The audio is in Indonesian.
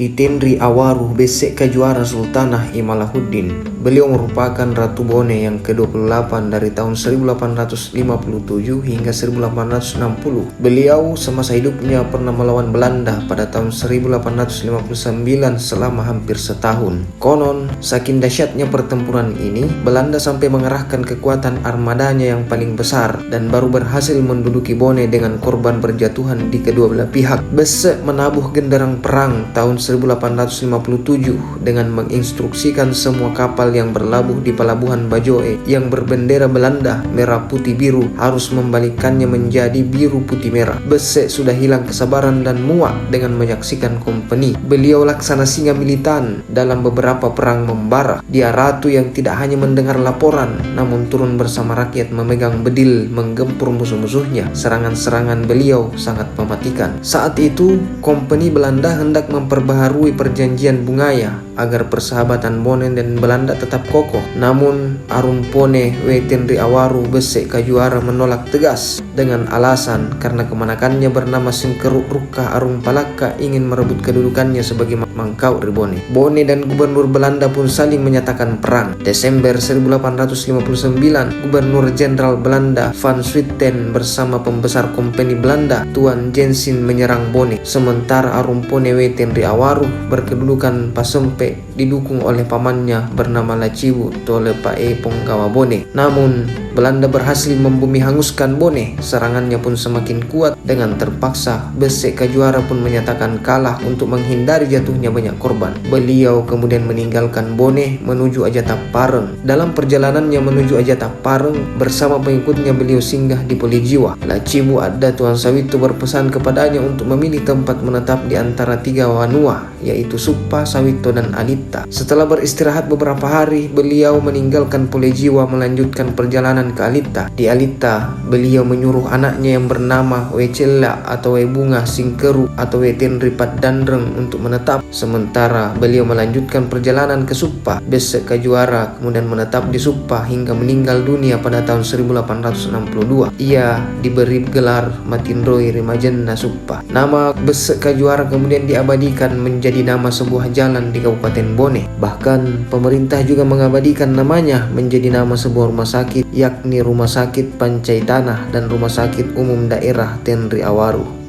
Itendri Awaru Besek Kajuara Sultanah Imalahuddin. Beliau merupakan Ratu Bone yang ke-28 dari tahun 1857 hingga 1860. Beliau semasa hidupnya pernah melawan Belanda pada tahun 1859 selama hampir setahun. Konon, saking dahsyatnya pertempuran ini, Belanda sampai mengerahkan kekuatan armadanya yang paling besar dan baru berhasil menduduki Bone dengan korban berjatuhan di kedua belah pihak. Besek menabuh genderang perang tahun 1857 dengan menginstruksikan semua kapal yang berlabuh di pelabuhan Bajoe yang berbendera Belanda merah putih biru harus membalikannya menjadi biru putih merah. Besek sudah hilang kesabaran dan muak dengan menyaksikan kompeni. Beliau laksana singa militan dalam beberapa perang membara. Dia ratu yang tidak hanya mendengar laporan namun turun bersama rakyat memegang bedil menggempur musuh-musuhnya. Serangan-serangan beliau sangat mematikan. Saat itu kompeni Belanda hendak memperbaharui perjanjian Bungaya agar persahabatan Bone dan Belanda tetap kokoh. Namun Arumpone Itendri Awaru Besek Kajuara menolak tegas dengan alasan karena kemanakannya bernama Singkeruk Rukka Arumpalaka ingin merebut kedudukannya sebagai mangkau dari Bone. Bone dan gubernur Belanda pun saling menyatakan perang. Desember 1859, Gubernur Jenderal Belanda Van Swieten bersama pembesar kompeni Belanda Tuan Jensin menyerang Bone. Sementara Arumpone Itendri Awaru berkedudukan Pasempe didukung oleh pamannya bernama Lacibu Tolepae Pongkawa Bone. Namun Belanda berhasil membumi hanguskan Bone. Serangannya pun semakin kuat. Dengan terpaksa Besek Kajuara pun menyatakan kalah untuk menghindari jatuhnya banyak korban. Beliau kemudian meninggalkan Bone menuju Ajata Pareng. Dalam perjalanannya menuju Ajata Pareng bersama pengikutnya beliau singgah di Polijiwa. Lacibu Adda Tuan Sawito berpesan kepadanya untuk memilih tempat menetap di antara tiga wanua, yaitu Suppa, Sawito dan Alita. Setelah beristirahat beberapa hari, beliau meninggalkan Polijiwa melanjutkan perjalanan ke Alita. Di Alita, beliau menyuruh anaknya yang bernama Wecela atau Webunga Singkeru atau Itendri Padandreng untuk menetap. Sementara beliau melanjutkan perjalanan ke Suppa. Besek Kajuara kemudian menetap di Suppa hingga meninggal dunia pada tahun 1862. Ia diberi gelar Matindroi Rimajenna Suppa. Nama Besek Kajuara kemudian diabadikan menjadi nama sebuah jalan di Kabupaten Bone. Bahkan pemerintah juga mengabadikan namanya menjadi nama sebuah rumah sakit, yakni Rumah Sakit Pancai Tanah dan Rumah Sakit Umum Daerah Tendri Awaru.